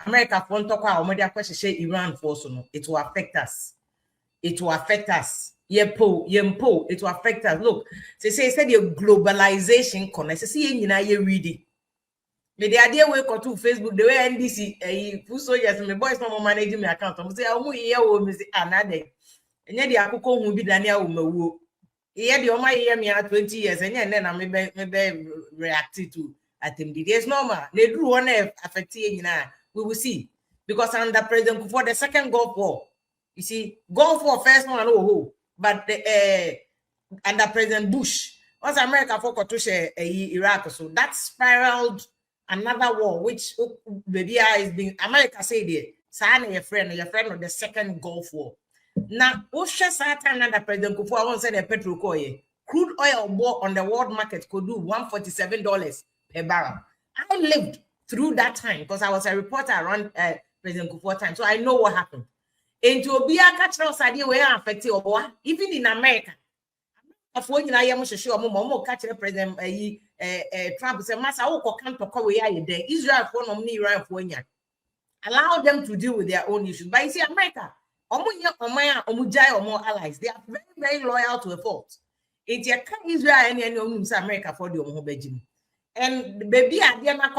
America for ntokwa o media kwese Iran for so no, it will affect us. It will affect us. It will affect us. Look, they say the globalization connect. See, you know, you read it. The idea we go to Facebook, the way NDC, full soldiers, my boys, no managing my account. I'm say, I'm here, we say another. And yet the akoko who be Daniel Umewu. Here the Oma year me 20 years, and then I maybe react to at them. It's normal. They do one affect you know. We will see. Because under President for the second Gulf War, you see, Gulf War first one, but under President Bush, once America fought to share Iraq, so that spiraled another war, which maybe is being America said it. Sign your friend of the second Gulf War. Now, Osha Satan under President Kufuor, I want to say the petrol coin. Crude oil bought on the world market could do $147 per barrel. I lived through that time because I was a reporter around President Kufuor time, so I know what happened. And to be a catcher of idea where affected or even in America. I am sure Momo catch President Trump say, Master, who can't talk away there. Israel for nominee Iran for allow them to deal with their own issues. But you see, America, more allies, they are very, very loyal to a fault. It's a Israel and America for the Omobejim. And baby, I dare not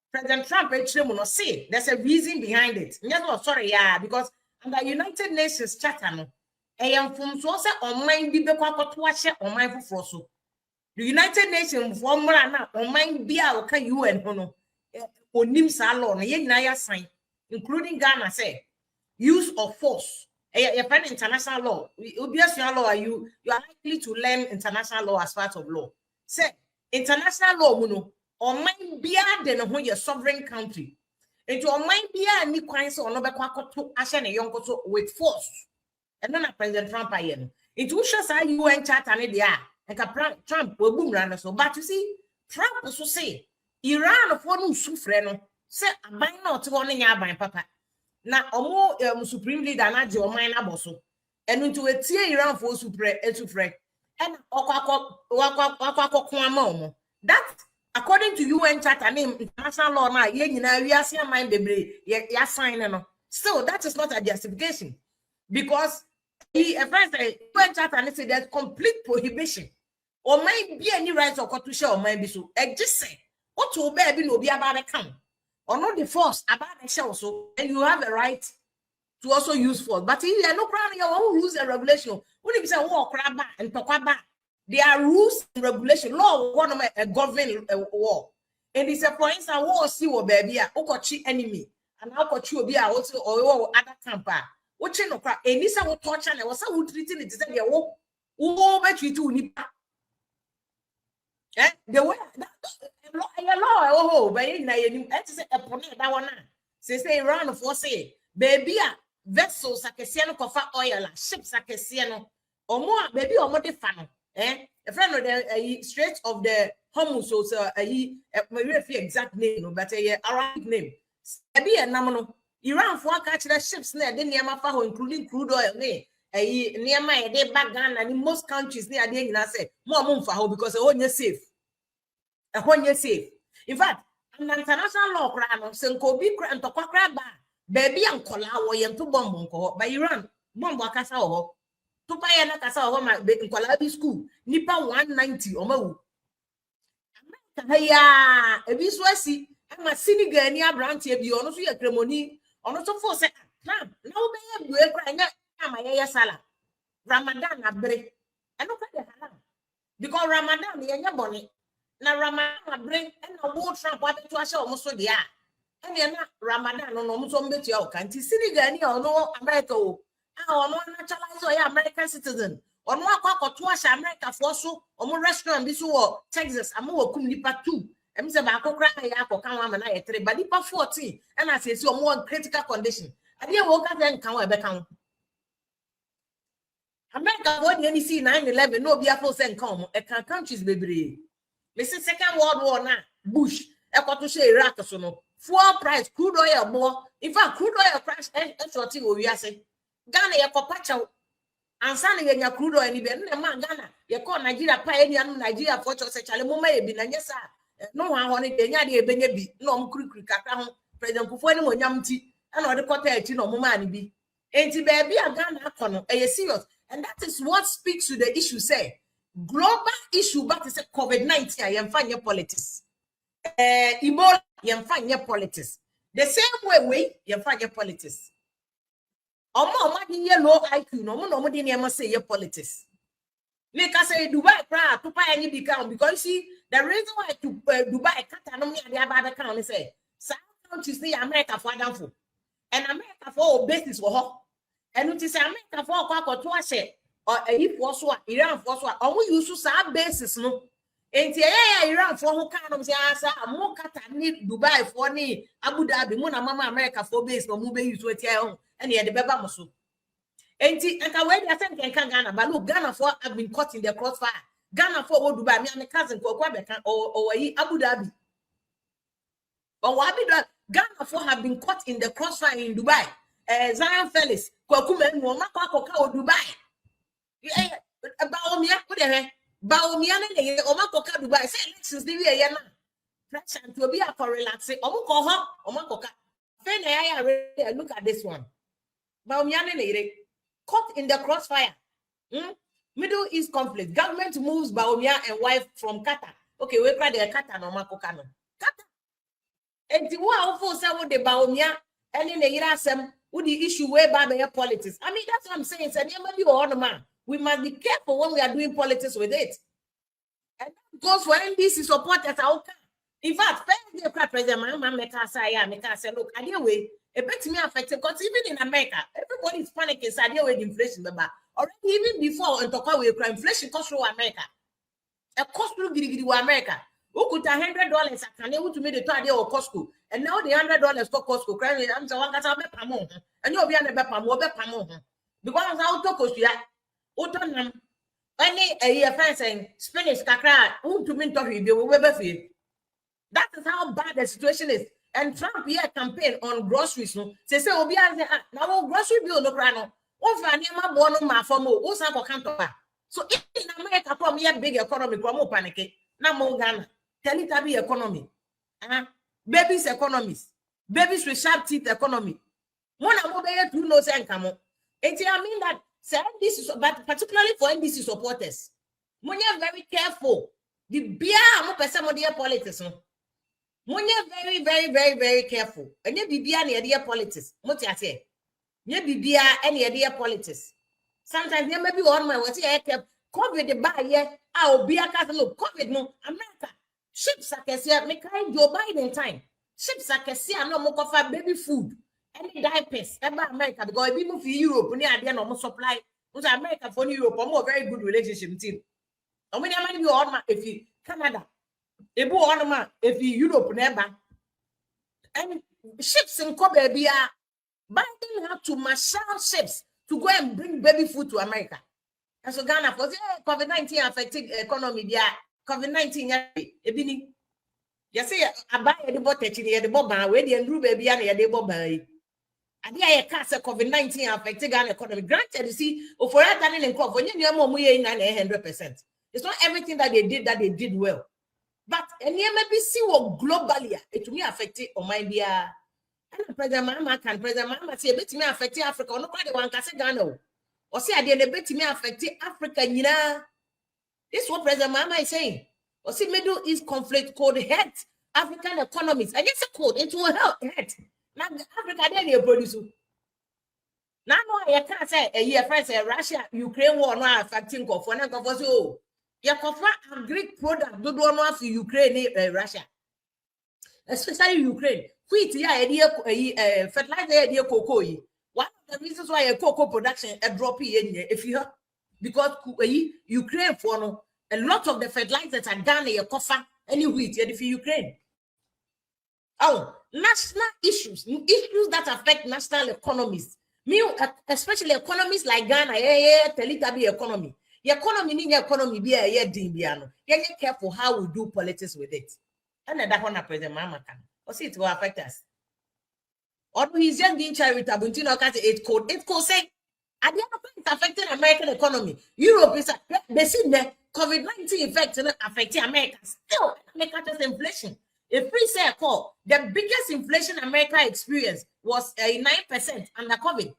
President Trump say there's a reason behind it. Sorry, yeah, because under United Nations Charter, I am from so on mind be on my for so. The United Nations formula on mind be our UN hono onim salon ye sign, including Ghana say use of force. A international law. Obviously, law you are likely to learn international law as part of law. Say international law, or mind be than when your sovereign country. And your mind be any crimes or no to Ashan a young with force. And then President Trump again. It will show say UN charter and they are like Trump will boom run so. But you see, Trump also say Iran of one who suffer no say a buy not one in your papa. Now, supreme leader na je o man aboso enu nti wetie Iran for supre and that according to UN charter name international law na ye nyina wiase man bebre ya sign no. Still that is not a justification because a friend say UN charter say there's complete prohibition or might be any rights or to share or might be so just say what to obey be no be about the count or not the force about the show so and you have a right to also use force. But if you are not proud of your own rules and regulation, when you say war crab and talk about there are rules and regulation. Law one of a government war. And it's a point that war see what baby or enemy and how could you be also or other camper. What you know crap and this will torture and was so treating it is that they war bet you to nipa. The way law but in a point that one say Iran for say baby vessels akesiano kofa oil ships akesiano or more baby or more fan a friend of the Strait of the Hormuz so exact name no but a Arabic name baby a namano Iran for catch the ships near the Niama including crude oil near my day back and in most countries near the I say more mumfa because a safe. In fact, an international law crime Senko be and to crab baby and kola or to bomb by Iran bomb wakasa or to buy an akasa or my baby Kolabi school nipa 190 or mo. America, a biswasi, I'm a Senegal near branch of the honor your ceremony on also for second. Now, be a crying my sala Ramadan a break. I don't because Ramadan the young bonnet. Na Ramadan bring and a war Trump what to show almost so dia. And then Ramadan no almost on bet you can't see any or no America. Our no naturalized or American citizen. Or no to wash America for so or more restaurant this war Texas. I'm more kumlipa 2. I'm say ba kokra ya ko kan wa na 3 but lipa 14 and I say so more critical condition. I didn't work at then can we be can America what the NDC 9/11 no be a full send come e can countries bebre. Listen, Second World War now, Bush, to say Iraq, so no, fuel price, crude oil more. In fact, crude oil price, and shorting what we are saying. Ghana, your copacho, and sending your crude oil, and man, Ghana, you call Nigeria, pay any Nigeria for such a moment, and yes, sir, no one on it, any benye be no kuri kakra ho President Kufuor ni mo nyam ti and or the quarter echi no mo man bi. Enti baby a Ghana kono serious. And that is what speaks to the issue say. Global issue but is COVID-19 I am fine politics. Ebola you fine politics. The same way you fine politics. Omo di low IQ no mo di near say your politics. Make us say Dubai pra to pay any become because see the reason why to Dubai Qatar no me the other country say some countries say America for adamfo and America for basis for her and it is America for kwa to ase or if for so Iran for so omo use so basis no enti Iran for who kan say asa mo Qatar ni Dubai for ni Abu Dhabi mo na mama America for base no mo be use wetia ho and ye de beba mo so. Enti anka we dey say nkan Ghana but look Ghana for have been caught in the crossfire. Ghana for wo Dubai me and my cousin ko kwa beka or Abu Dhabi. Or Ghana for have been caught in the crossfire in Dubai. Zion Felix Kwaku men wo makwa koka Dubai. Baomia ko de Baomia ne o makoka Dubai say elections dey we na. Pressure to be a for relax. Omo ko ho o makoka. Fe na look at this one. Baomia ne caught in the crossfire. Middle East conflict. Government moves Baomia and wife from Qatar. Okay, we cry the Qatar no makoka no. Qatar. And the war for some the Baomia and in the Irasem with the issue where by politics. I mean, that's what I'm saying. So we must be careful when we are doing politics with it. And that goes for NDC supporters. In fact, President say, look, anyway, it makes me affected because even in America, everybody is panicking. So with inflation, already even before and talk about inflation cost through America. A cost through America. Who could $100 I can able to make the idea of Costco, and now the $100 for Costco. Crying, I'm so and you'll be on the Bepamo because I'll talk to you. Utonam any a year saying Spanish kakra to mean talking that is how bad the situation is. And Trump here campaign on groceries. No, say Obi now grocery bill no grano. So in America, from here big economy, from panic. Now more Ghana. Tell it to be economy. Babies economies. Babies with sharp teeth economy. One more to no sense come on. I mean that this is but particularly for NDC supporters. When you're very careful. The beer mo person mo dear politics. When you're very, very, very, very careful. And you be beer near dear politics. What you say? You be beer any dear politics. Sometimes there may be one my what's here kept COVID the buy here. I'll be a castle. COVID no America. Ships I can see make Joe Biden time. Ships I can see I no more cover baby food. Any diapers about America because people for Europe when they are no more supply. Because America for Europe more very good relationship team. And when you be on if you Canada, if you on if you Europe never and ships in Kobe be Biden have to marshal ships to go and bring baby food to America. And so Ghana for COVID-19 affecting economy there. COVID-19 ebini. You say I buy the bottle the boba where the Andrew baby and the boba. And there cancer COVID-19 affecting Ghana economy. Granted, you see, for that and crop when you more 100%. It's not everything that they did well. But and you maybe see what globally it will be affected on my dear. And President Mama say bet me affect Africa. No quite one can say Ghana. Or say I did bet me affect Africa, you know. This is what President Mama is saying. Or see Middle East conflict could hurt African economies. I guess a code into a hurt. Now Africa then you produce. Now no, I can't say a year first Russia, Ukraine war no affecting for one so. You cover a great product do no for Ukraine Russia. Especially Ukraine. Wheat yeah fertilizer idea cocoa. One of the reasons why a cocoa production a drop if you have because Ukraine for no a lot of the fertilizers are done in a cover any wheat for Ukraine. Oh, national issues that affect national economies. Especially economies like Ghana, tell it to be economy. The economy be a dimbiano. You're careful how we do politics with it. And that one President Mama can. Or see it will affect us. Or he's just being charitable. It could say, at the end of it, it's affecting American economy. Europe is they see the COVID-19 effect affecting America. Still, America has inflation. If we say call, the biggest inflation America experienced was 9% under COVID.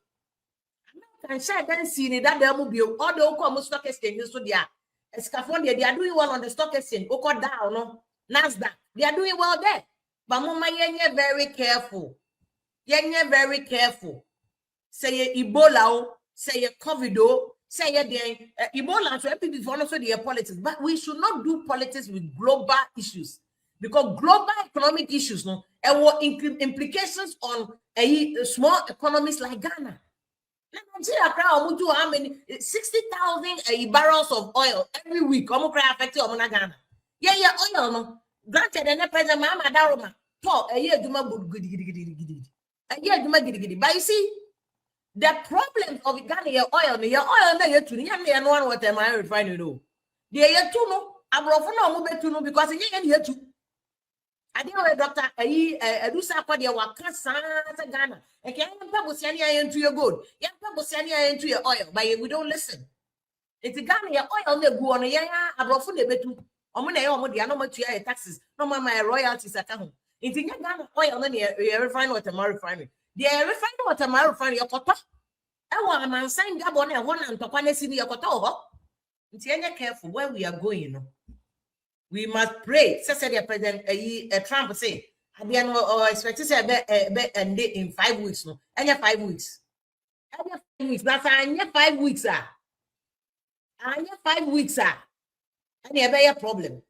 American share then see that they will be all the Oklahoma stock exchanges. So they are doing well on the stock exchange. Oko down, no Nasdaq. They are doing well there. But mama, you're very careful. You're very careful. Say Ebola, say COVID, say Ebola. So NPP for also their politics. But we should not do politics with global issues. Because global economic issues, no, and what implications on small economies like Ghana. Nigeria crowd how many 60,000 barrels of oil every week. Affected Ghana. Yeah, oil no. Granted, and the president Mama Daroma talk a year Juma giddy. But you see, the problem of Ghana, your oil, no, to no one what am I refining to? The year two no, Abrofono move to no because here too. I didn't doctor do support your work Ghana. And can you into your good? You into your oil, but we don't listen. It's Ghana, your oil they go on a Abrofun betu. No taxes, no my royalties at home. It's in Ghana oil, then you refine what tomorrow refinery. The refine what tomorrow refinery your cotton. I want a man sign Gabon and one and Topanes in your cotton. It's careful where we are going, you know. We must pray. Said the president Trump say, I don't expect to say and in 5 weeks. No, and 5 weeks. And 5 weeks. That's 5 weeks. And 5 weeks. And you have a problem.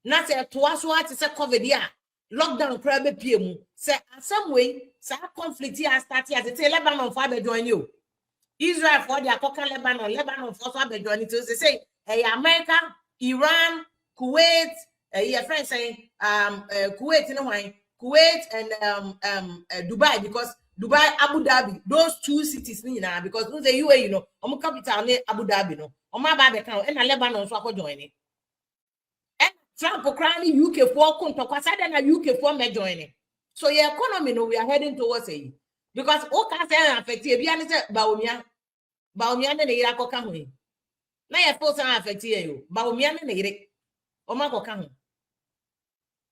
Not say to us what is a COVID year. Lockdown crab PM. Say some way, say conflict here started as a Lebanon for the join you. Israel for the Akoka Lebanon for the join it. They say, hey, America, Iran, Kuwait, your friend saying Kuwait, you know why? Kuwait and Dubai, because Dubai, Abu Dhabi, those two cities now, because the UAE, you know, capital Abu Dhabi, no, my bad account, and Lebanon so joining. And Trump crying UK for Kuntokwasa and UK for me joining. So your economy, no, we are heading towards a because all can say affected. Be honest, Baumia and the Iraq come. Now your folks are affected you, Baumia and the Omako come.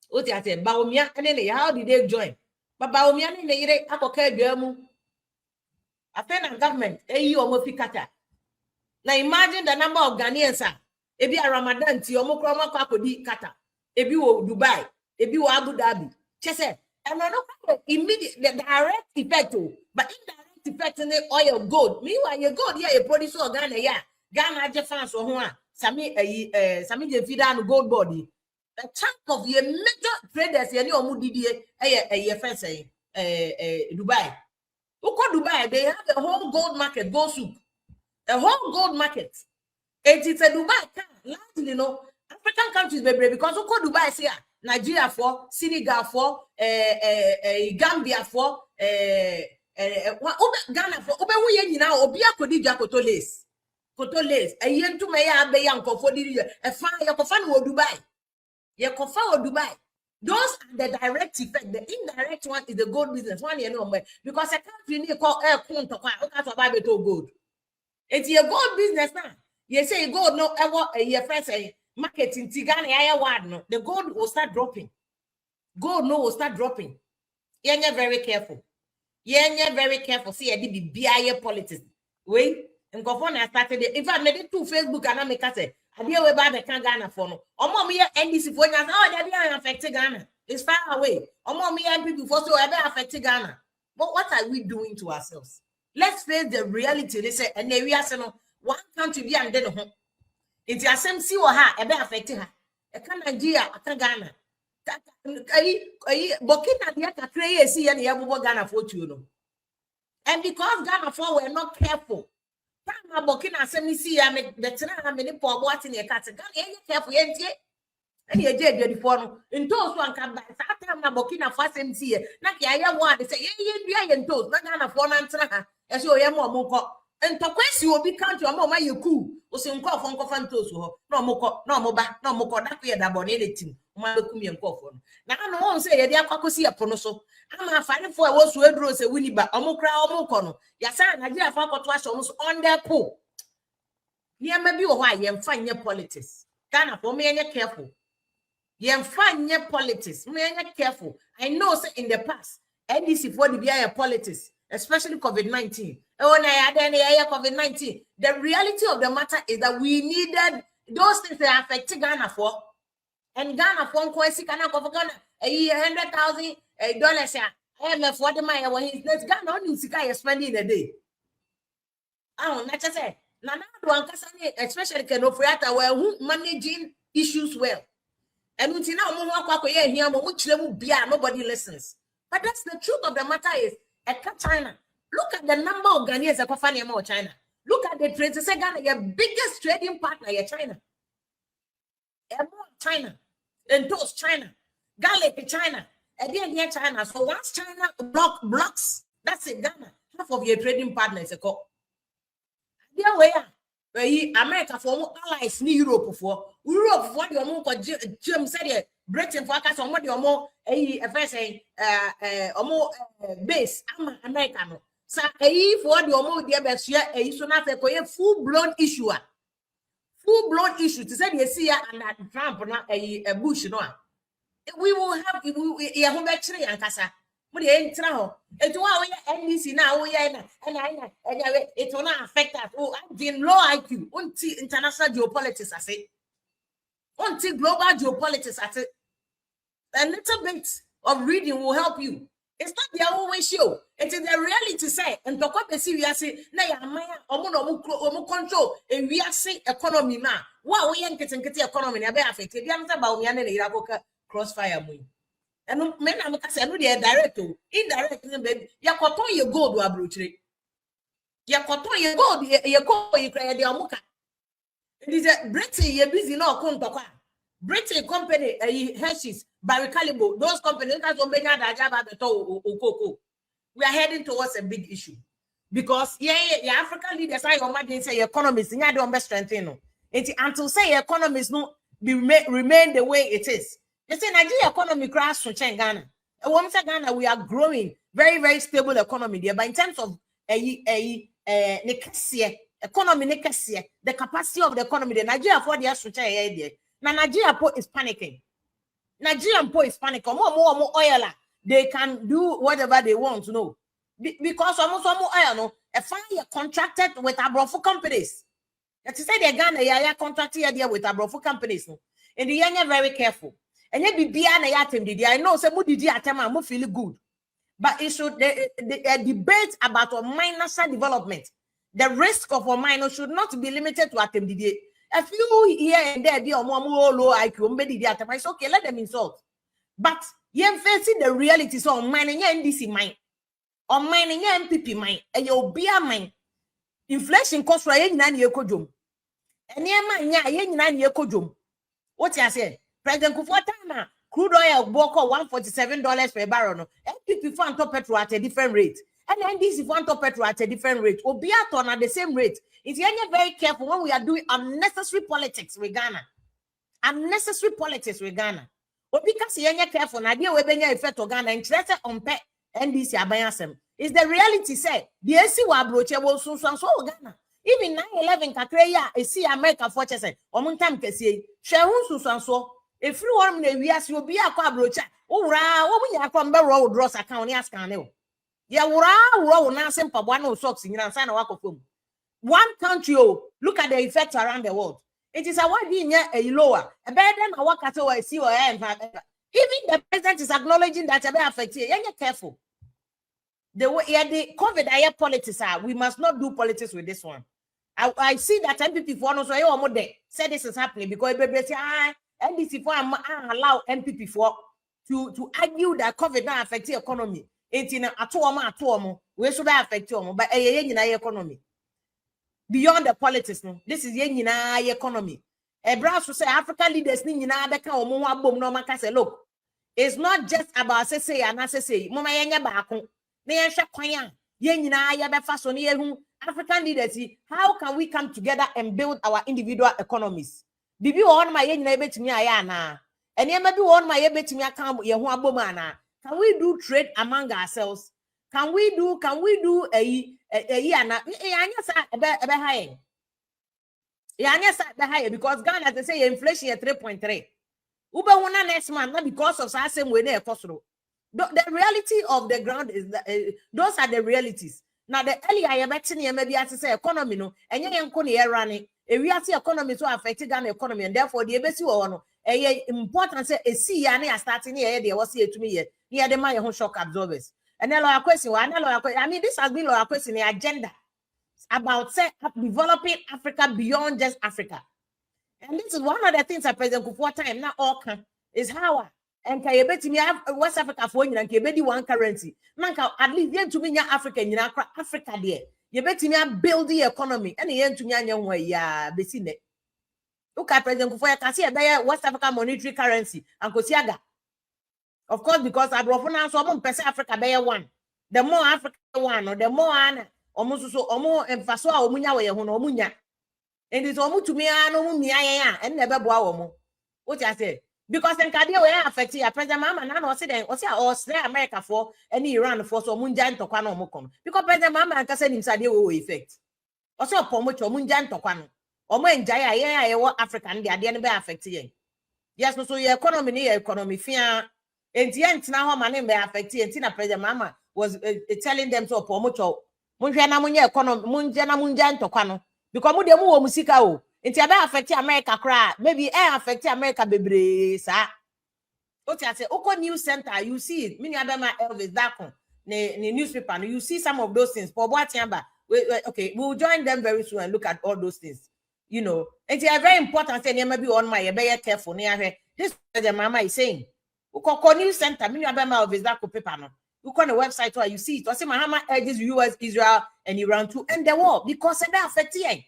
What I said, Baumia and then how did they join? But Baumia and the Akoka Germu. A federal government, a Omofikata. Now imagine the number of Ghanaians are. Ebi a Ramadan ti omokroma kwakodi kata. Ebi wo Dubai, ebi wo Abu Dhabi. Chese, and no immediate the direct effect, but indirect effect in the oil gold. Meanwhile, your gold here, you produce or Ghana, yeah. Ghana Japan so Sami je feed gold body. The chunk of your major traders, you know, a friend say, Dubai. Who call Dubai? They have a whole gold market, gold soup, a whole gold market. It's a Dubai, largely, you know, African countries, baby, because who call Dubai is here? Nigeria for, Senegal for, Gambia for, Ghana for, you know, Obia Kodija Kotoles. Kotoles, a yen to me, a bayanko for the fire, Dubai. Dubai. Those are the direct effect. The indirect one is the gold business. One you know, because a country need call air to buy gold. It's your gold business now. You say gold no ever your friend say marketing Tigani word no. The gold will start dropping. Gold no will start dropping. You're very careful. You're very careful. See, I did be BIA politics. Wait, and go on. I started it. In fact, I did 2 Facebook and I make us say. I deal with the Ghana for no. Mom here NDC for now. Oh, they are affected Ghana. It's far away. Mom here NPP for so ever affected Ghana. But what are we doing to ourselves? Let's face the reality. They say, and we are saying, one country be and then home. It's your same see or her ever affected her. A can Nigeria, a can Ghana. Burkina Faso crazy and Yabu Ghana for you know. And because Ghana for were not careful. Time Burkina Faso see I make the China many poor what in your cat. Ghana careful and you did the phone in toast one come back. Time Burkina Faso see Naki I want to say yeah in toast not Ghana for answer as you are more. And to question you will be country or more you cool or some call from Cofantos no more that we are about anything. Now no one say they are Cocosia Ponoso. I'm a fighting for a was word rose a winnie but Omokra Omocono. Yasan, Nigeria for twice almost on their pool. Near maybe why you find your politics. Ghana for me careful. You find your politics. Me careful. I know say in the past, NDC for the BIA politics, especially COVID-19. Oh, COVID-19. The reality of the matter is that we needed those things that affect Ghana for. And Ghana for Kwesi Ghana for Ghana $100,000 IMF for the money when he's Ghana only Sika spending a day. Oh, not just say Nana do especially Kenofriata were managing issues well. And nobody listens. But that's the truth of the matter is China. Look at the number of Ghanaians that are in China. Look at the trade. Say Ghana, your biggest trading partner is China. China. And toast China. Garlic China. Again here China. So once China blocks, that's it, Ghana. Half of your trading partners are called. There we are. America for more allies in Europe for what you more Jim said Britain for us on what you more more base American. So for the more dear best year so not a full-blown issue. Full-blown issue to say you see and Trump not a Bush no. We will have actually and Casa. But it's why NDC now, and it will not affect us. Oh, I'm in low IQ. Until international geopolitics, I say. Until global geopolitics, I say. A little bit of reading will help you. It's not the always show. It is the reality say. And to come and see, we are saying, "Nay, I'm control and we are saying economy now. What we are getting economy, I be affected. You understand about me and the crossfire. And men am say no dey direct o indirect baby ya koton ye gold wa brochire ya koton ye gold ye ko ye kra dey omuka it is a Britain ye busy na okontokwa Britain company Hardship Barricalibo those companies that so many adaja ba beto okoko we are heading towards a big issue because the African leaders are imagine say economists nya dey strengthen no until say economists no remain the way it is. They say Nigeria economy crash to Ghana. Ghana, we are growing very, very stable economy there. But in terms of economy, the capacity of the economy, the Nigeria for the there. Now Nigeria is panicking. Nigerian is panicking. More oil. They can do whatever they want to know. Because almost more oil, no, a fire contracted with abroad companies. That is say the Ghana contracted here with abroad companies. No. And the young are very careful. And you be na yatem did I know say mo didi atema mo feel good, but it should the debate about a minus development, the risk of a minus should not be limited to atem didi. A few here and there be low IQ didi atema. It's okay, let them insult, but you facing the reality. So mining NDC mine on mining NPP mine and your beer mine inflation cost for yen nani ekojum and nya yen nani ekojum. What you say? President Kufuor crude oil bought $147 per barrel. No, NPP for top petrol at a different rate, and NDC for top petrol at a different rate. Obiaton at the same rate. It's very careful when we are doing unnecessary politics with Ghana. Unnecessary politics with Ghana. But because you're careful, Nadia we benya effect to Ghana interested on pet NDC abayasem. Is the reality say the AC wa broche will so Ghana. Even 9/11 kakreya e see America for chese. Omun time kesi. Shehun so. If you want me, we ask you be a quabrocha. Oh, what we are from the road, Ross account, yes, can ya row now, simple one socks in San Wako. One country, look at the effects around the world. It is a wide being a lower, a better than a work at all. See, even the president is acknowledging that a affected. You're careful. The way the COVID politics are, we must not do politics with this one. I see that NPP for no so say this is happening because NDC for allow NPP for to argue that COVID not affect the economy. It's in atomo we should affect you, but economy beyond the politics. No, this is economy. A brass to say African leaders ni beka omo abom no maka say look, it's not just about say and say mama yenya baako na yenhwe kwan a ye befa so na yehu African leaders. How can we come together and build our individual economies? Bibi won my yen na betimi aya na ene ma bi won my betimi aka ye ho aboma na. Can we do trade among ourselves? Can we do ana anya sa ebe hayen higher because Ghana, they say inflation at 3.3. Uber one next month, not because of the same way they cost. The reality of the ground is that those are the realities. Now the earlier I met maybe as I say economy no, and you can running a reality economy to affect Ghana economy, and therefore the ABC or important say a see and starting here they was here to me here near the my shock absorbers. And then our question, I mean this has been our question the agenda about say developing Africa beyond just Africa. And this is one of the things that President Kufuor time now all can is how and can you bet me have West Africa for you and can be one currency. Nanka at least yen to me African you know Africa there. You bet me build the economy and yen to me way ya be seen it. Look at President Kufuor can see a West Africa monetary currency and Kosiaga. Of course, because I brought now so Africa be one. The more Africa one or the more almost so more emphasis on munya way munya. And it's almost to me no munya and never boa. What I say? Because in Kadia we affect ya President Mama na no say then o say Australia America for any Iran for so munja ntokwa no mokom because President Mama can say him say we effect o say opomo cho munja ntokwa no o mo enjaya ye Africa ndi ade ne be affect yen yes so your economy fia enti entina ho ma ne be affect yen na President Mama was telling them to opomo cho munhwe na munya economy munja ntokwa no because mu de mu wo musika o. It will affect America cry. Maybe affect America bebre sa. Okay, I say Oko News Center, you see it. Mini abema Elvis Dakon, the newspaper. You see some of those things. Okay, we'll join them very soon and look at all those things. You know, it's very important. Say maybe on my be careful. This the mama is saying. Oko News Center, mini abema Elvis Dakon paper no. Look on the website where you see it. I say Muhammad urges US, Israel, and Iran to end the war because they affect you.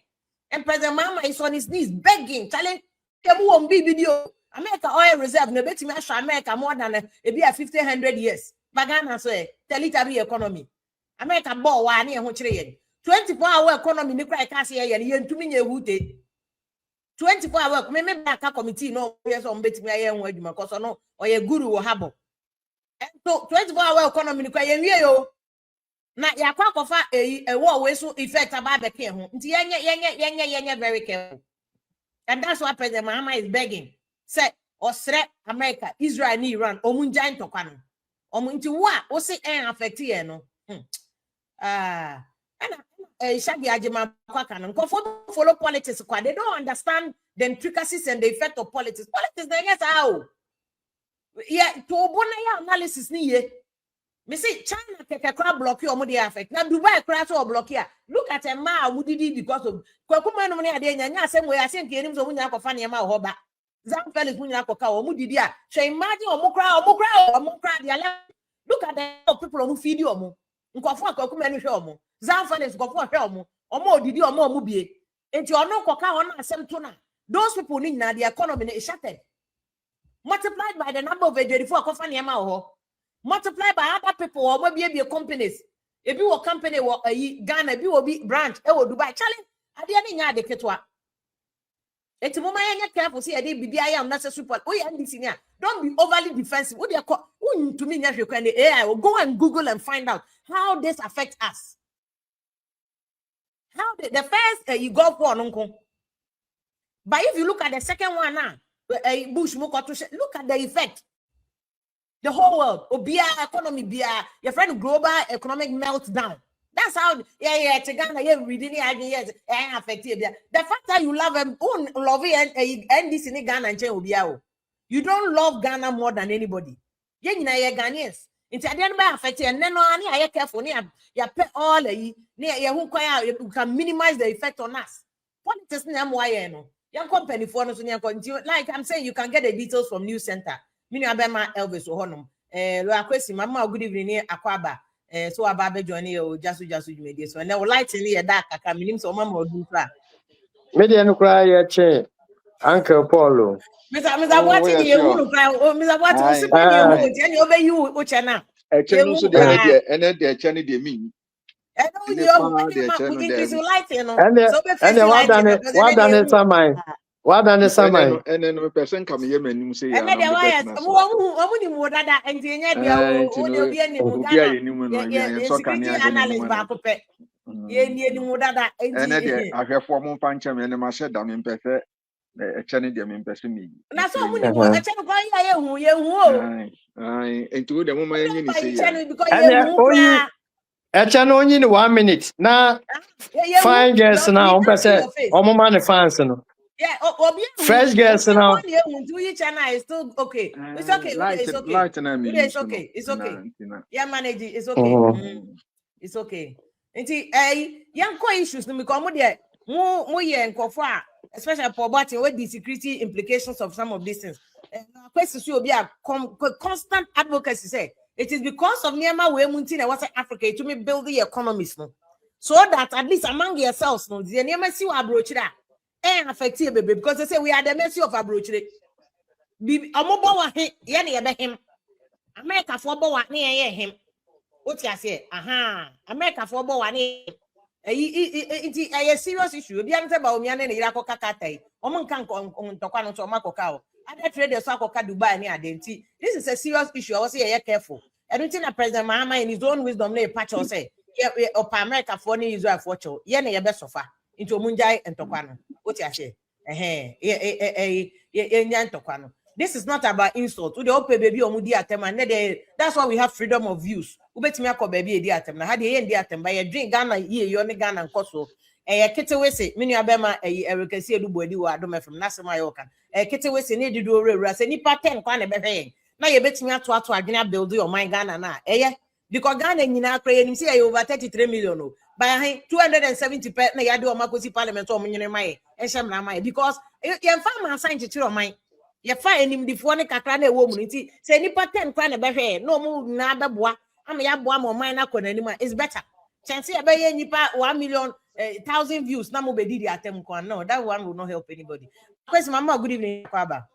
And President Mama is on his knees begging, telling them won't be video. America oil reserve, no bet me America more than a 100 years. Bagana say, tell it to be economy. America bought 1 year, 24-hour economy, no cry cash here, and 2 million wood. 24-hour, maybe back a committee, no, yes, on bet me a word, because I know, or a guru or habo. And so 24-hour economy, no cry, na yakwa kofa war we so effect about the care ho nti yenye very careful. And that's why President Mahama is begging say Australia America Israel and Iran omunja ntokwa no omunti wa o se affect ye no and shagi ajema kwa kan nko follow politics kwa they don't understand the intricacies and the effect of politics they yes how yeah to bona ya analysis ni ye. Me say China kekekra block you omo dey affect. Na Dubai crash or block here. Look at a ma wudidi because of kwakuma no na dey nya asem we asem ke enim so munya akofa ne ma ho ba. Zam Felix munya akoka omo didi a. So imagine omo kra dey ale. Look at the people omo feed you omo. Nkofo kwakuma no hwe omo. Zam Felix nkofo hwe omo. Omo odidi omo bie. Enti ono koka ho na asem to na. Those people need na the economy is shattered. Multiplied by the number of 24 akofa ne ma ho. Multiply by other people or maybe companies. If you a company or Ghana, if you be branch, or Dubai, challenge. I didn't know the ketwa. It's moment you're careful. See, I did be I am not a super. Oh, NDC. Don't be overly defensive. What do you call to me? You can AI or go and Google and find out how this affects us. How the first you go for uncle. But if you look at the second one now, Bush look at the effect. The whole world, Obia economy, your friend global economic meltdown. That's how, Ghana, reading it, affected. The fact that you love them, love it, and this in Ghana and Obia. You don't love Ghana more than anybody. You're Ghanaians. It's a den by affected, and then I careful near you pay all near you can minimize the effect on us. Politics, young company for us, like I'm saying, you can get the details from News Center. Mini abema Elvis Ohonum. Lo akwesi mama good evening akwaba. So ababe join you jasu media. So now light in here dark aka minim so mama odu fa. Media no cry ya che. Uncle Paulo. Mr. What you who cry Mr. What you super you obey you ochana. E chenu so dey ene dey chenu dey mean. E no you increase light no. So be what done samai. What done samai? Ene no person come here manim say ya. Ene dey why omu ni mo dada enti enya dia o dey obi ani mo Ghana. So kan ya analyst ba ko pe. Ye ni mu dada ene de enti ahwefo mo mfa nkyem ene ma hye da me mpese eche ne de me mpese me na so mu ni mu e che ko ye hu o ai enti wo de mo ma yenye ni by say ya channel because And ye hu only kra a channel only in 1 minute. Now, ye hu fine girls we now, can see person, your face. man fans, no. Yeah, obi hu Fresh girls now. one ye hu do you channel is still okay. It's okay. It's okay. light na me It's okay. It's okay. Yeah, manage it. It's okay. It's okay. Enti yan ko issues no because mo de mo ye nkofo a especially for botting with the security implications of some of these things. Question so obi a constant advocacy say it is because of Niama we munti na was Africa to me build the economies no. So that at least among yourselves no the Niama si wa abrochira affect you baby because they say we are the mercy of abrochire. Bi omobo wa he ye na ye be him. America for bo wa na ye him. What you say? Aha, America for bo wa na it a serious issue. Obi an say ba omi an na ira ko kakatai. Omo nkan ntokwa no to makoka o. Other traders so akoka Dubai ni adenti. This is a serious issue. I was say yeah careful. Everything that President Mahama in his own wisdom na patch or say yeah America for ni Israel for cho. Ye na ye be sofa into munjai ntokwa no. What you say? Nya ntokwa no. This is not about insult. We dey open baby omudi atem and that's why we have freedom of views. Ubetimi akọ baby edi atem na ha de ye ndi atem ba ye drink Ghana ye yo ne Ghana nkoso. Kete wese me nua be ma Erikasi Edubu edi wa adom from nasema yo kan. Kete wese ne didu owura se nipa 10 kwa na be hwe. Na ye betimi ato adwena build your mind Ghana na. Because Ghana nyina akra ye nim say over 33 million o. By 270 per na ya de o makosi parliament o mnyene mai. Enhyem na mai because ye mfa man sign chichiro mai. Ye fa enim difo ne kakra na ewo mu nti se nipa 10 kwa na be hwe no mu na beboa ama ya boa mo man na kona anim is better chance e be ye nipa 1 million 1,000 views na mo be di atem kwa no that one will not help anybody. Question mama good evening kwaba.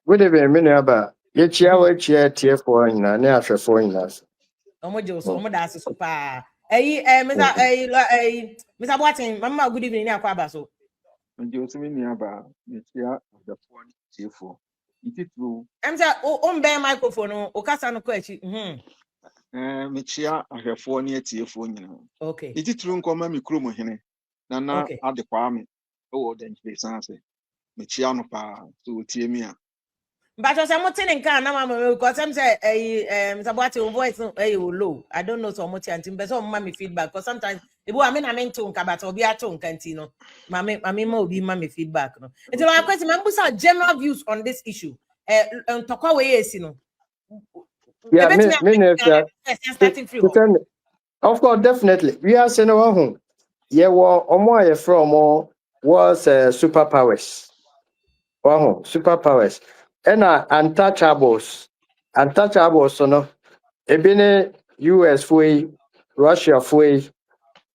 Good evening minaba ye chia wa chia TF4 ina ne ahwefo ina Omo je so omo da aseso pa Mr. Boatin mama good evening ni akwaba so nje osimi ni aba ne tia the phone TF4 ititru say o mbe microphone o kasa no ko achi me chia ahwefo ne TF4 nyina okay ititru nkoma mi krom hene na okay adekwa me o den sanse me chia no pa so tie mi a but I was saying can na mama because I'm say Mr. Boatin voice low. I don't know so much anti but some mama feedback because sometimes ibu I mean to nka but obi ato nka nti no mama ma obi mama feedback no. It's my question man busa general views on this issue. Ntokwa we esi no. yeah Starting free. Of course definitely we are saying one yeah omo aye from was superpowers superpowers and untouchables so no ebine US foi Russia foi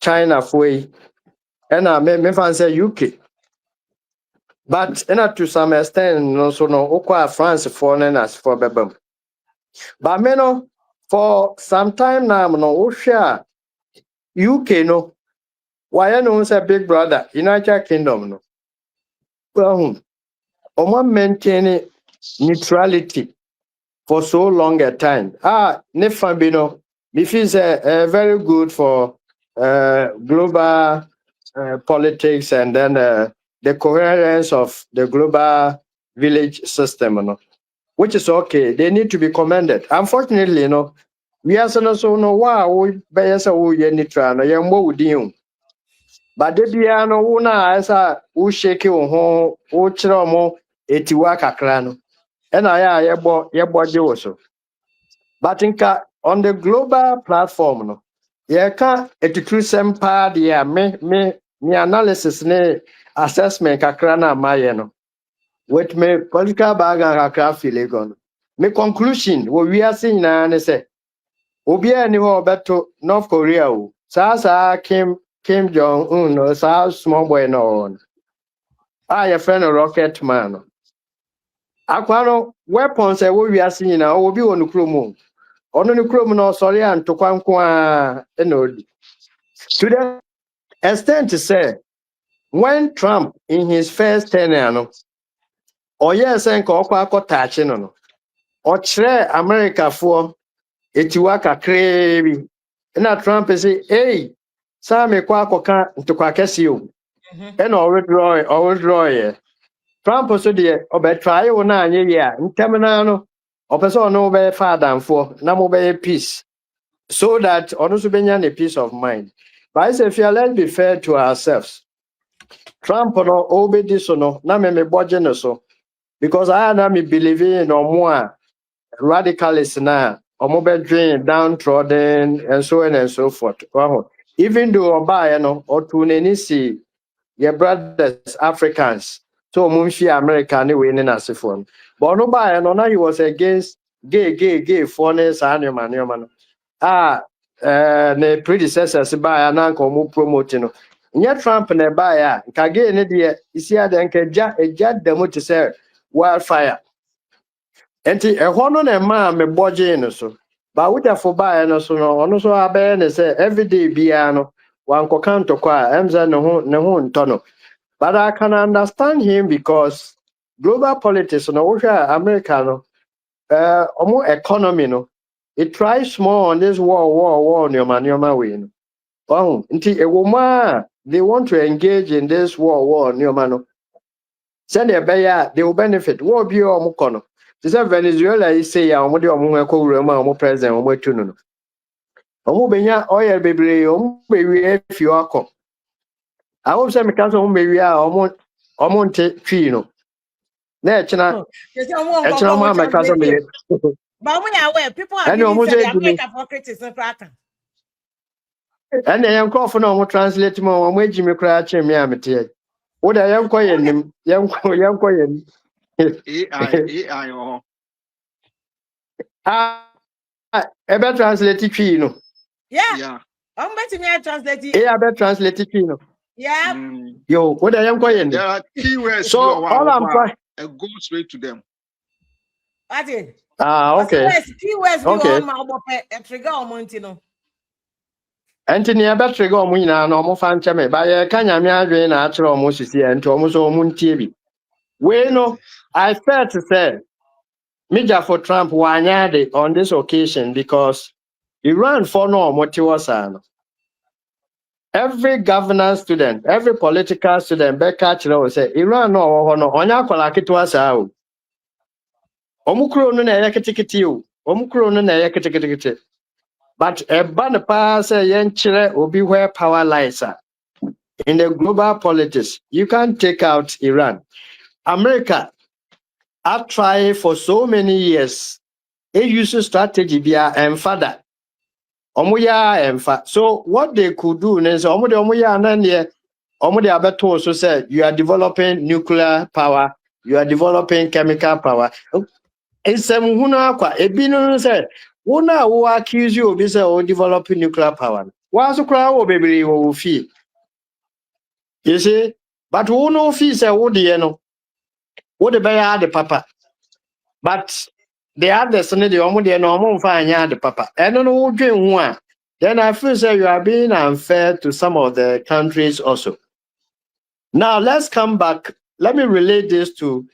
China foi and me fan say UK but to some extent no so no okwa France foreigners for bebam but me no for some time now no share UK no why no say big brother United Kingdom no well maintaining neutrality for so long a time ne fambino me feel very good for global politics and then the coherence of the global village system which is okay. They need to be commended. Unfortunately we are so no wow we neutral no yembo wudi but the biano una asa wo shake wo chiro mo etiwa kakra no and I yebo je so but inka on the global platform no ye ka etitru sempa dia me analysis ne assessment kakra na maye no with me political background kakra feel me conclusion wo we are seeing na ne say obi ani ho beto North Korea o sa Kim Jong Un no sa small boy no your friend a rocket man akwano weapons e wo wiase nyina obi wonu kromo ono ne kromo no sorry an to kwanko a na odi to the extent to say when Trump in his first tenure no yes en ka okwa akotaache no o kire America fo etiwa kakra bi na Trump say hey Sa me kwa akoka ntokwa kese o. E na withdraw ye. Trump so de obetry wo na anye ye a ntem na no opeso no be fa adamfo na mo be peace so that ono so benya a peace of mind. But I say if you let's be fair to ourselves. Trump no obedi so no na me boje no so because I na me believe in no more radicalists na omo be drain downtrodden and so on and so forth. Wow. Even though oba no otuneni si your brothers Africans so munfi America ni we ni nasefo but no ba no na he was against gay for ne sa anoma no ne predecessors ba na nka omo promote no nya Trump na ba ya nka gay ne de isi ada nka eja demo to say wildfire enti ehọ no na ma me boje no so ba wudafo ba no so no ono so abe ne say everyday bia no wan ko kanto kwa emza ne ho nto no. But I can understand him because global politics, no, America, no, economy, no, it tries more on this war, Nyoma win. Oh, a woman, they want to engage in this war, Nyoma. Send a bayer, they will benefit. War be your mukono. This is Venezuela, you say, I'm what you're more president, or more tuno. Omo benya oil baby, baby, if you are come. I hope some council baby are omonte twi no na echina ma my cousin me but when you aware people are really saying the America for criticism cracker and yan crofo no mo translate mo mo ejimi kra che me amete wo da yan koyenim yan koyenim AI oh ebe translate twi no yeah I'm betting me translate ebe translate twi no yeah yo wo da yan koyenim there are keywords so all I'm trying go straight to them. What is? Okay. Keywords okay. Trigger no. Anthony aba trigger omo nyina na omo fa nche me ba ye ka nyame adwen na akere omo sisi enti omo so omo ntie bi. We no I felt to say Media for Trump wanyade on this occasion because Iran for no omo tiwasa no. Every governor student, every political student be catch know say Iran no ho no onya akola ketwa sa o. Omukro no na yaketikiti o. Omukro no na yaketikiti. But a ban pass a yenchire will be where power lies. In the global politics, you can't take out Iran. America, I've tried for so many years. It uses strategy via and father. Omuya and fa. So what they could do is omuya and Omudi Abeto also said you are developing nuclear power, you are developing chemical power. It's a muhuna kwa ebino said una who accuse you of this developing nuclear power. What's the crowd baby who feel? You see, but who no fee say what the no what the bear the papa. But the other son the omudi no fine the papa. And no dream one. Then I feel say you are being unfair to some of the countries also. Now let's come back. Let me relate this to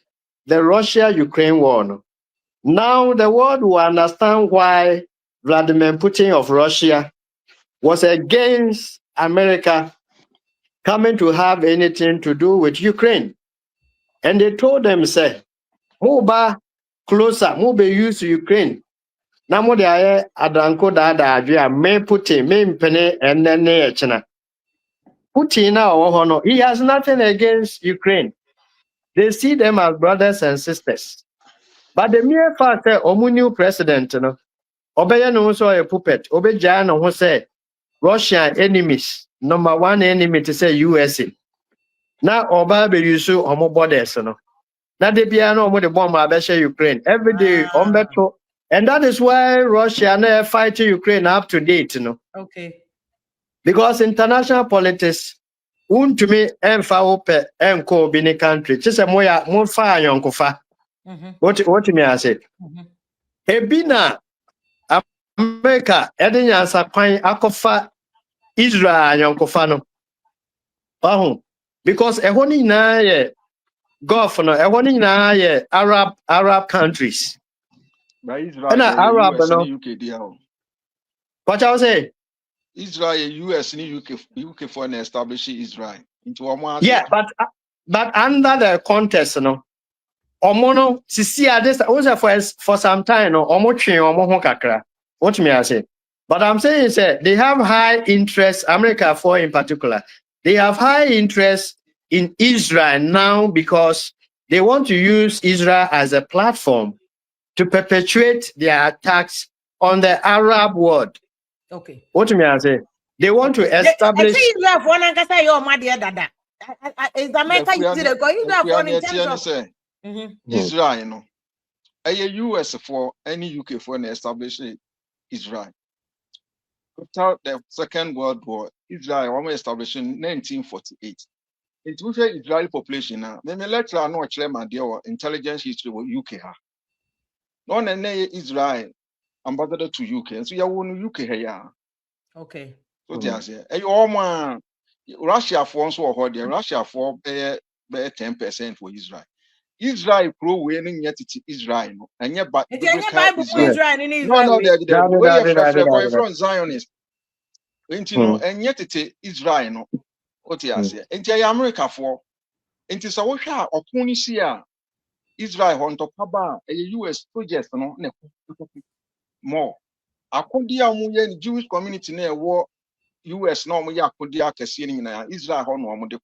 the Russia-Ukraine war. No? Now the world will understand why Vladimir Putin of Russia was against America coming to have anything to do with Ukraine. And they told them, say, move closer, move use Ukraine. Now mo de adanko da me Putin, me mpene and then China. Putin now, he has nothing against Ukraine. They see them as brothers and sisters. But the mere fact that Omu new president, Obey no so a puppet, Obey Jan who say Russian enemies, number one enemy to say USA. Now Oba be use Omo borders, Now they be no more the bomb Abesha Ukraine every day on metro. And that is why Russia now fighting Ukraine up to date, Okay. Because international politics to me emfa ope enko bi ni country. Just a more fire yonkofa. What me I say? Ebina America edenya sakwan akofa Israel yonkofa no. Because ehwo ni na ye Gulf no ehwo ni na ye Arab countries. By Israel And Arab US no. and UK deal. What I say? Israel, US, and UK for an establishing Israel into a Yeah, but under the context, Omono, sisi this also for some time, omo kakra. What me I say? But I'm saying is that they have high interest, America for in particular, they have high interest in Israel now because they want to use Israel as a platform to perpetuate their attacks on the Arab world. Okay. What me I say? They want to establish. I you have one and say your my dear dada. Is America you see the go? You have one in terms of Israel, no. A US for any UK for an establishing Israel. After the Second World War, Israel was established in 1948. It was an Israeli population now. Then let's know my dear intelligence history of UK. No, and Israel ambassador to UK. So you want UK here. Okay. So they say, hey, man, Russia for so hold there. Russia for 10% for Israel. Israel pro winning yet to Israel, and yet but Israel in Israel. No, the way you're from Zionist. And yet it Israel no. What you say? And America for. And it's a washer or Tunisia. Israel on top of a US project no more. Akodia mu Jewish community na war US no mu akodia kese ni na Israel ho no mo de.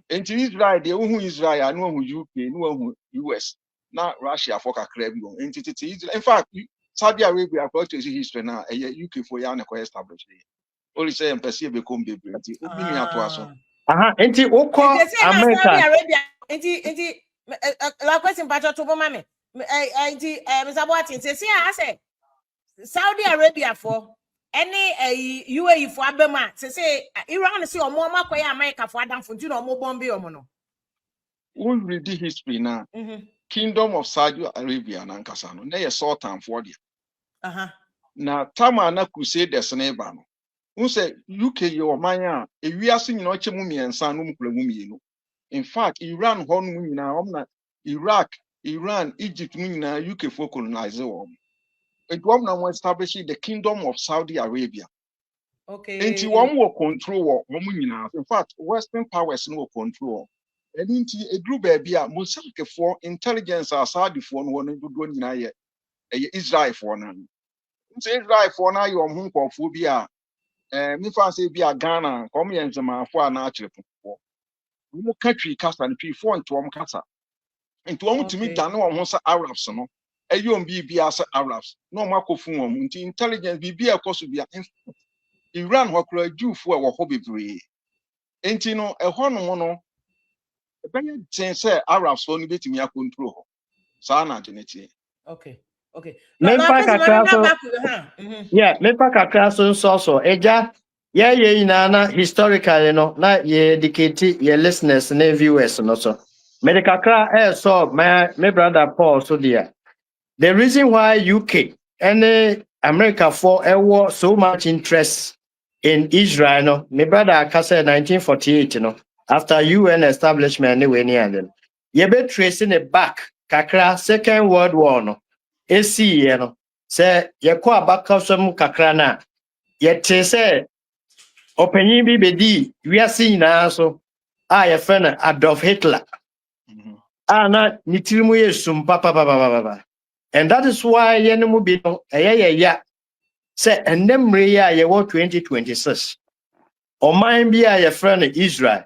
Enti Israel de who Israel no who UK no who US na Russia for kakra bi on. Enti tete Israel. In fact, Saudi Arabia according to history na UK for ya na ko establish. Only say empese be come bebre. Enti obi ni ato aso. Enti woko America. Saudi Arabia. Enti la question pacho to mama. Enti Mr. Boatin say I say Saudi Arabia for any UAE for Abema say Iran say or more makoya America for Adam for no more bomb or mono. We read the history now. Kingdom of Saudi Arabia and Ankasano. They are Sultan for the. Now Tama na crusade the neighbor. Who say UK your maya if we are seeing no chemumi and sanum no. In fact, Iran hon now Iraq, Iran, Egypt na UK for colonize it was now establishing the Kingdom of Saudi Arabia. Okay. And one more control in fact, Western powers no control. And into a group baby Musaka for intelligence as Saudi for one do Israel for now. Israel for now your home for phobia. Me fancy be a Ghana, come here and for an archer. We country cast and tree for into casa. Into one to meet Dano Arabs no. Ayom be as Arabs, no Marco Fum, intelligence be a course be Iran what could do for our hobby bree. Ain't you know a horn a better say Arabs only bit me a control. Sana geneti. Okay. Yeah, mepa kakra so eja ye na historically no na ye dedicate ye listeners na viewers no so. Me de kakra so my brother Paul so there. The reason why UK and America for so much interest in Israel, no, my brother Akasa 1948, after UN establishment anyway near them. You be tracing it back, kakra Second World War, no. AC, say you kwa back of some kakrana. Yet say opening BBD, we are seeing now so your friend Adolf Hitler. Na nitirimu yesum papa. And that is why yenemu bi no say endemre ya ye 2026 oman bi a ye friend Israel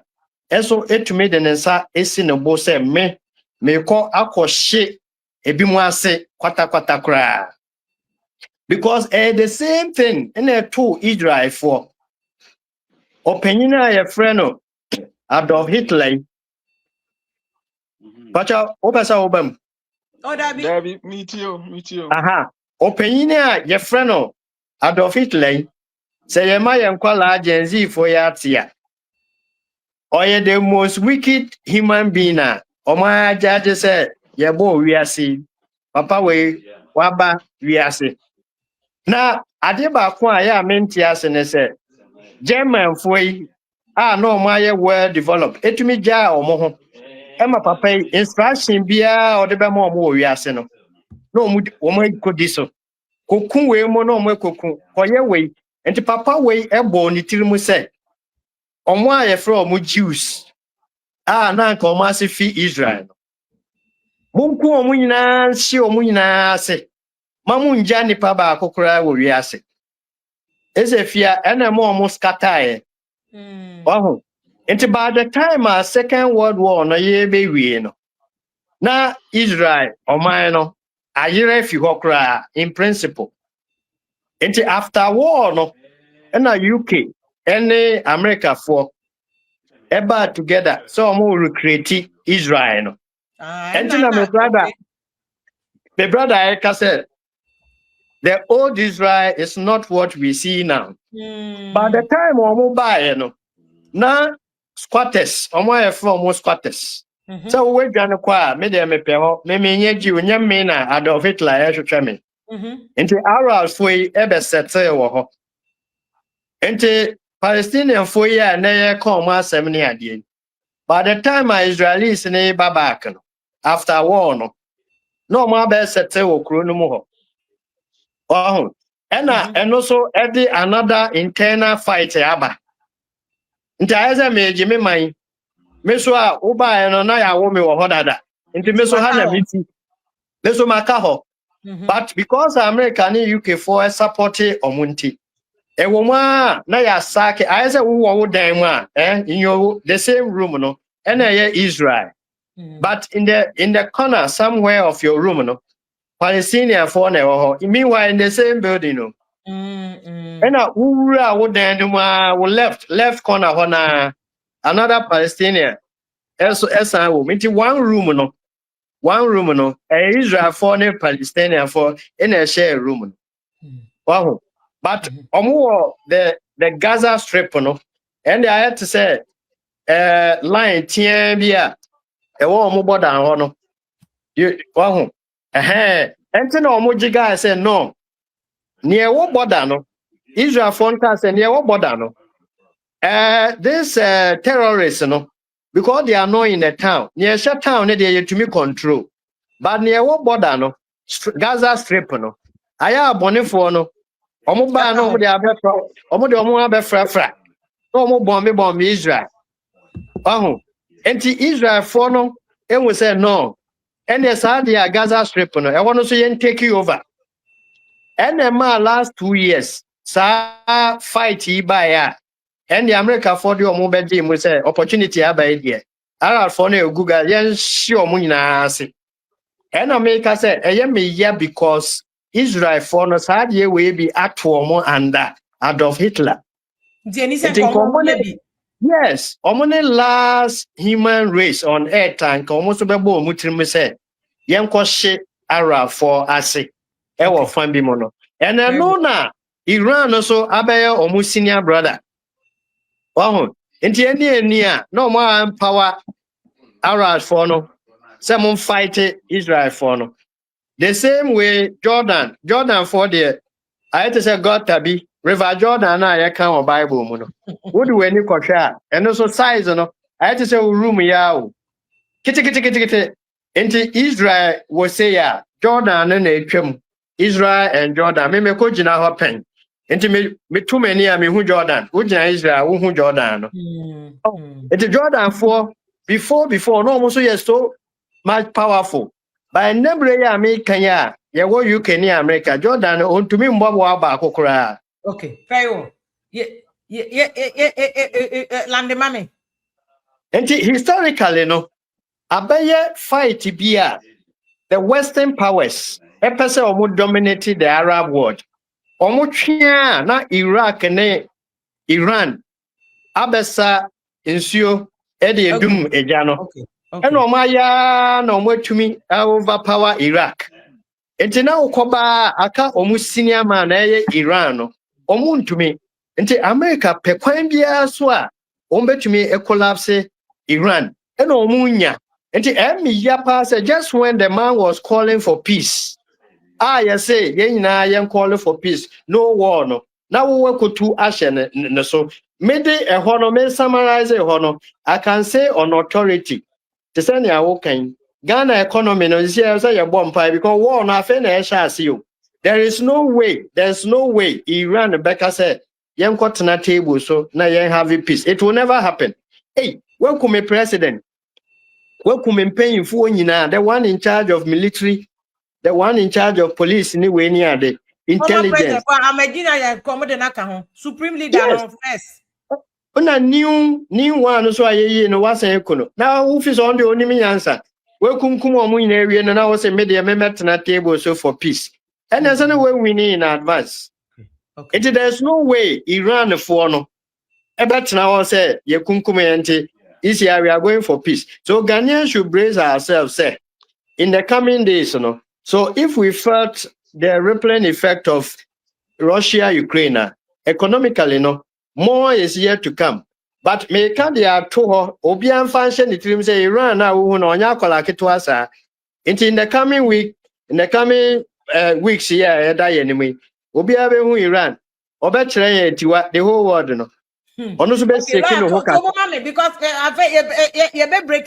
eso etumi de nsa esi ne bo say me ko akɔhye ebi mu ase kwata kra because the same thing in to Israel for opinion ye friend Adolf Hitler pacha opesa obam. Oh, David, meet you. Opinion your friend Adolf Hitler say ye my enkwala agency for ya tia. Or ye the most wicked human being o ma judge say ye bo we see. Papa we waba we see. Na ade ba ko aya menti ase ne say German foi no ma ye well developed. Etumi ja omo ho. Emma papa instruction bia o de be mo we ase no. No mu o mo ko diso. Kokun we mo no mo kokun koye we enti papa we ebo ni tirimu say omo aye fra omo Jews na nka omo ase fi Israel munku omo nyina hye omo nyina ase mamu nja nipa ba akokora wo wi ase ezefia ena mo omo scatter oh enti by the time a second world war no ye be wie no na Israel oman no ayere fi hokra in principle enti after war no na UK and America for eba together so omo recreate Israel no enti na my brother I said the old Israel is not what we see now. By the time omo buy no na squatters omo from squatters so we dwane kwa me de me pe ho me menye ji onyam me na Adolf Hitler ya hwehwe me enti Arabs foi ebe settle wo ho enti Palestinian foi ya na ye come asem ne ade by the time Israelis ne back no after war no no ma be settle wo kro no mu ho oh and also every another internal fight aba nti ayeze meji me man me so a wo ba no na ya wo me wo ho dada nti me so ha na miti me so maka ho but because America and UK for support omunti e wo ma na ya sake ayeze wo dan mu a in your the same room no and Israel but in the corner somewhere of your room no Palestinian for na ho meanwhile in the same building no and wura wo dan mu a wo left corner ho na another Palestinian also wo mean one room no Israel for ne Palestinian for in a share room wow but the Gaza Strip no and I had to say line tien bia e wo omo border ho no you wow enti na omo jiga say no near wo border no Israel for say near wo border no this terrorists no because they are not in the town near shut town they to me control but near what border no Gaza Strip no aya abone for no omo ba no omo dey abefra omo dey omo abefra no omo bomb Israel enti Israel for no we say no and the Saudi Gaza Strip no e want to say take you over and the last 2 years sa fight by ya and the America for the mobile team we say opportunity abai there Arab for no Google yen sure mo nyina ase and America say me ya because Israel for no sad ye we be act more under Adolf Hitler yes omone last human race on earth and almost be bo mutrim say yen ko hye Arab for ase e wo fan bi mo no and no na Iran also abaye omo senior brother nti eni a no more empower Arabs for no some fight Israel for no the same way Jordan for the I had to say God tabi River Jordan na ya kan o Bible mu no would we any kwahwa and also size no I had to say room ya o kiti nti Israel will say ya Jordan na etwam Israel and Jordan me ko gina ho pen nti me too many a me hu Jordan wo gina Israel wo hu Jordan no nti Jordan for before no almost yes so much powerful by never ya me kanya ya wo UK ni America Jordan on to me mbo aba akokora okay very well land mami nti historically no abaye fight bia the Western powers epese omo dominated the Arab world omo twia na Iraq ne Iran abesa nsuo e de edum eja no eno omo ya na omo atumi overpower Iraq nti na ukoba aka omo senior man na Iran no omo ntumi nti America pekwan bia so a omo betumi collapse Iran eno omo nya nti yapa say just when the man was calling for peace you say yen na yen calling for peace no war no na wo kotu ahye ne so me de no me summarize no I can say on authority to say na wo kan Ghana economy no say you bomb pie because war na afa na e sha ase yo there's no way Iran beka say yen kwatena table so na yen have peace. It will never happen. Hey, welcome a president. Welcome paying for the one in charge of military, the one in charge of police, anyway, near the intelligence. Supreme leader on first. Una new one so aye no was ekono. Now office on the only answer. Welcome come in area and now say media met na table so for peace. And there's no way we need in advance. Okay. There's no way Iran for no. But now say ye kunkume is here we are going for peace. So Ghanaians should brace ourselves say in the coming days, you know. So if we felt the rippling effect of Russia, Ukraine, economically, you know, more is yet to come. But me can dia to ho obian function the dream say Iran na wo no nya kola ketwa sa. In the coming weeks here that enemy. Obia be hu Iran. Obe kire tiwa the whole world no. Ono so be seeking no ho ka. Because you be breaking